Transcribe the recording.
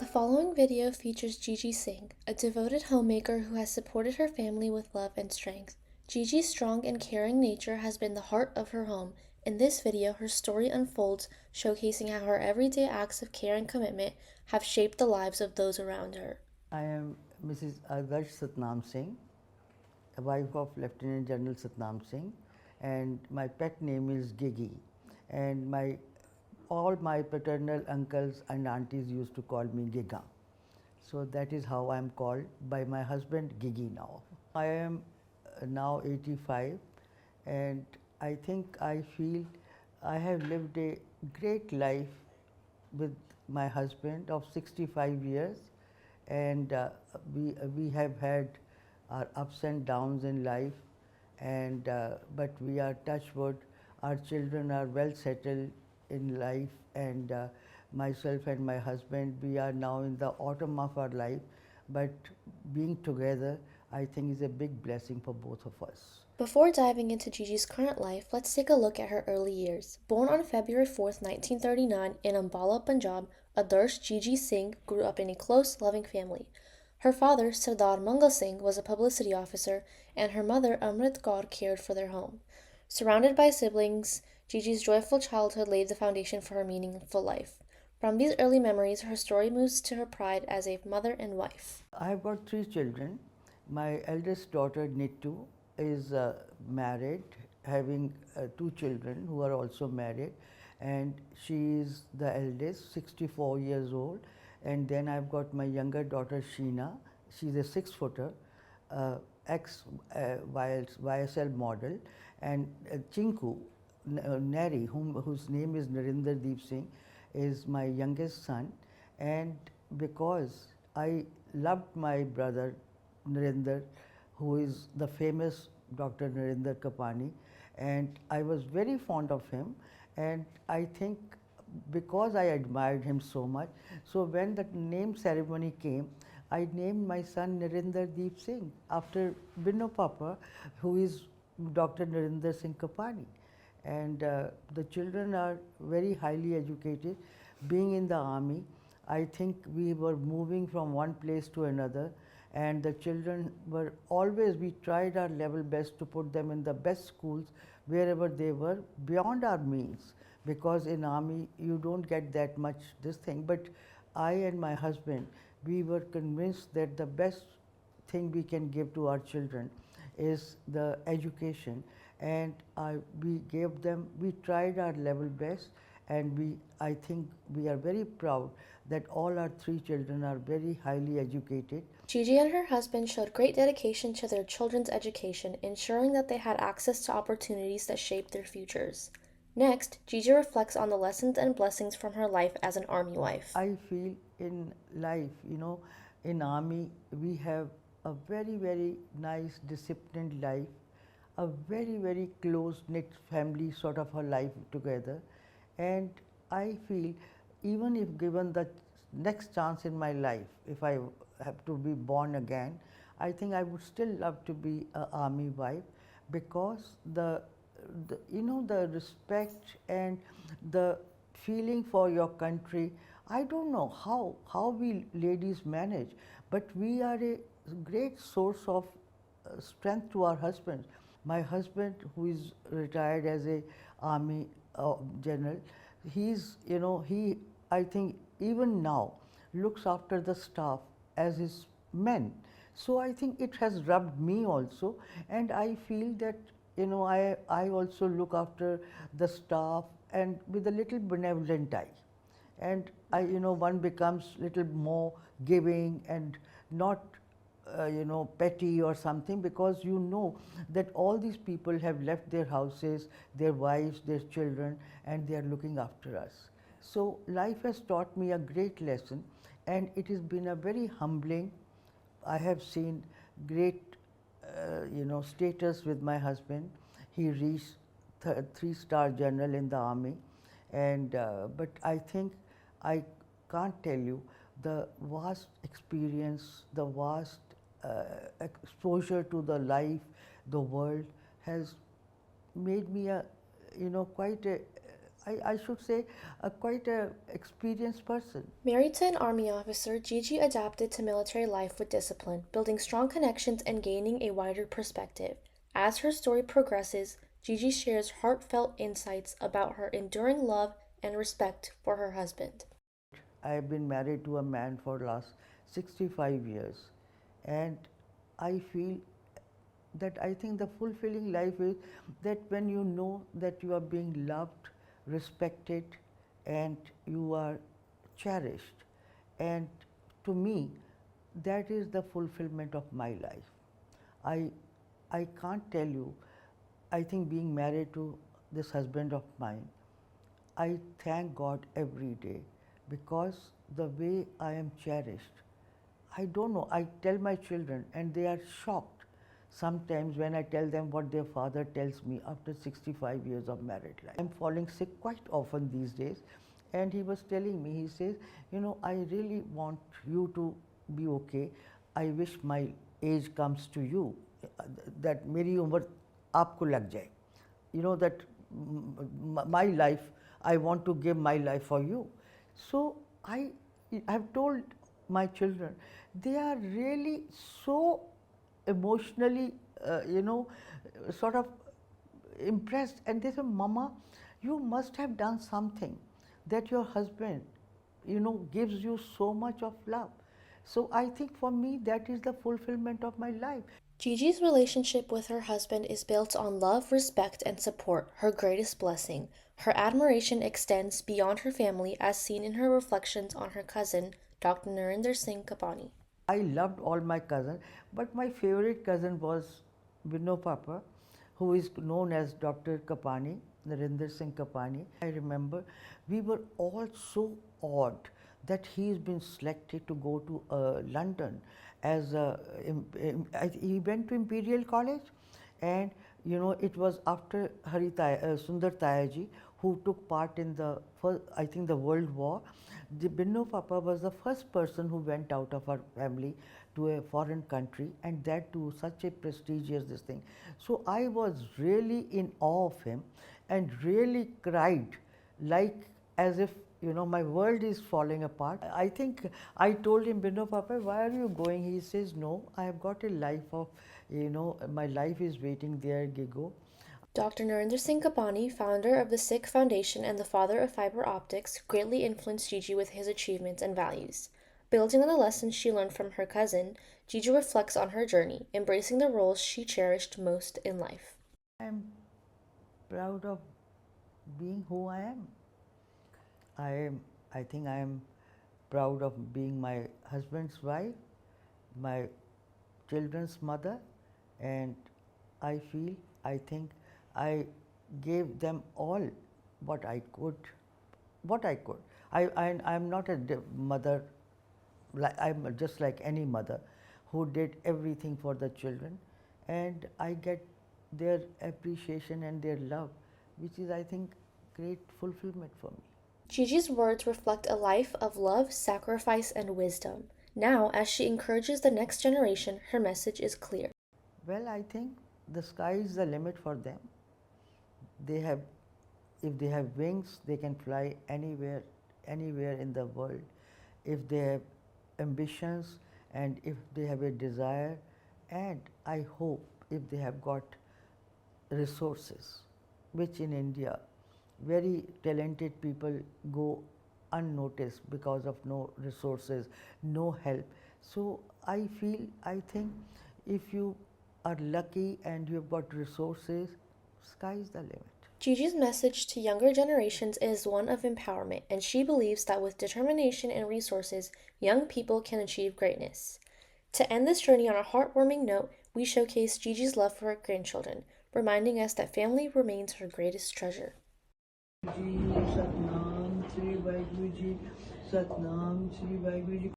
The following video features Gigi Singh, a devoted homemaker who has supported her family with love and strength. Gigi's strong and caring nature has been the heart of her home. In this video, her story unfolds, showcasing how her everyday acts of care and commitment have shaped the lives of those around her. I am Mrs. Adarsh Satnam Singh, the wife of Lieutenant General Satnam Singh, and my pet name is Gigi. And all my paternal uncles and aunties used to call me Giga. So that is how I am called by my husband Gigi now. I am now 85, and I think I feel I have lived a great life with my husband of 65 years, and we have had our ups and downs in life, and but we are touch wood. Our children are well settled in life, and myself and my husband, we are now in the autumn of our life, but being together, I think, is a big blessing for both of us. Before diving into Gigi's current life, let's take a look at her early years. Born on February 4th, 1939 in Ambala, Punjab, Adarsh Gigi Singh grew up in a close, loving family. Her father, Sardar Mangal Singh, was a publicity officer, and her mother, Amrit Kaur, cared for their home. Surrounded by siblings, Gigi's joyful childhood laid the foundation for her meaningful life. From these early memories, her story moves to her pride as a mother and wife. I have got 3 children. My eldest daughter, Nittu, is married, having 2 children who are also married, and she is the eldest, 64 years old. And then I've got my younger daughter, Sheena. She's a 6-footer, ex YSL model, and Chinku, Neri, whose name is Narinder Deep Singh, is my youngest son. And because I loved my brother Narinder, who is the famous Dr. Narinder Kapani, and I was very fond of him, and I think because I admired him so much, so when the name ceremony came, I named my son Narinder Deep Singh after Binno Papa, who is Dr. Narinder Singh Kapani. And the children are very highly educated. Being in the army, I think we were moving from one place to another, and the children were always, we tried our level best to put them in the best schools wherever they were, beyond our means, because in army you don't get that much this thing. But I and my husband, we were convinced that the best thing we can give to our children is the education, and we gave them, we tried our level best, and I think we are very proud that all our 3 children are very highly educated. Gigi and her husband showed great dedication to their children's education, ensuring that they had access to opportunities that shaped their futures. Next, Gigi reflects on the lessons and blessings from her life as an army wife. I feel in life, in army, we have a very, very nice, disciplined life, a very, very close-knit family sort of a life together. And I feel, even if given the next chance in my life, if I have to be born again, I think I would still love to be an army wife, because the respect and the feeling for your country, I don't know how we ladies manage, but we are a great source of strength to our husbands. My husband, who is retired as a army general, he, I think, even now looks after the staff as his men. So I think it has rubbed me also, and I feel that I also look after the staff, and with a little benevolent eye, and one becomes little more giving and not petty or something, because that all these people have left their houses, their wives, their children, and they are looking after us. So life has taught me a great lesson, and it has been a very humbling. I have seen great status with my husband. He reached 3-star general in the army, and but I think I can't tell you the vast experience, the vast exposure to the life, the world has made me quite a I should say, quite a experienced person. Married to an Army officer, Gigi adapted to military life with discipline, building strong connections and gaining a wider perspective. As her story progresses, Gigi shares heartfelt insights about her enduring love and respect for her husband. I have been married to a man for last 65 years, and I feel that I think the fulfilling life is that when you know that you are being loved, respected, and you are cherished. And to me, that is the fulfillment of my life. I, I can't tell you, I think being married to this husband of mine, I thank God every day because the way I am cherished. I don't know. I tell my children, and they are shocked sometimes when I tell them what their father tells me after 65 years of married life. I'm falling sick quite often these days, and he was telling me, he says, you know, I really want you to be okay. I wish my age comes to you, that मेरी उम्र आपको लग जाए. You know that my life, I want to give my life for you. So I have told my children, they are really so emotionally, sort of impressed, and they say, Mama, you must have done something that your husband, gives you so much of love. So I think for me, that is the fulfillment of my life. Gigi's relationship with her husband is built on love, respect, and support, her greatest blessing. Her admiration extends beyond her family, as seen in her reflections on her cousin, Dr. Narinder Singh Kapani. I loved all my cousins, but my favorite cousin was Vinno Papa, who is known as Dr. Kapani, Narinder Singh Kapani. I remember we were all so awed that he's been selected to go to London as he went to Imperial College, and it was after Sundar Tayaji, who took part in the first, I think, the World War. The Binno Papa was the first person who went out of our family to a foreign country, and that to such a prestigious this thing. So I was really in awe of him and really cried, like as if my world is falling apart. I think I told him, Binno Papa, why are you going? He says, no, I have got a life of, my life is waiting there, Gigo. Dr. Narinder Singh Kapani, founder of the Sikh Foundation and the father of fiber optics, greatly influenced Gigi with his achievements and values. Building on the lessons she learned from her cousin, Gigi reflects on her journey, embracing the roles she cherished most in life. I am proud of being who I am. I think I am proud of being my husband's wife, my children's mother, and I feel, I think I gave them all what I could, what I could. I'm not a mother, I'm just like any mother who did everything for the children, and I get their appreciation and their love, which is, I think, great fulfillment for me. Gigi's words reflect a life of love, sacrifice, and wisdom. Now, as she encourages the next generation, her message is clear. Well, I think the sky is the limit for them. They have, if they have wings, they can fly anywhere, anywhere in the world. If they have ambitions and if they have a desire, and I hope if they have got resources, which in India, very talented people go unnoticed because of no resources, no help. So I feel, I think if you are lucky and you've got resources, sky is the limit. Gigi's message to younger generations is one of empowerment, and she believes that with determination and resources, young people can achieve greatness. To end this journey on a heartwarming note, we showcase Gigi's love for her grandchildren, reminding us that family remains her greatest treasure. Ji Satnam Sri Vaheguru Ji, Satnam Sri Vaheguru Ji.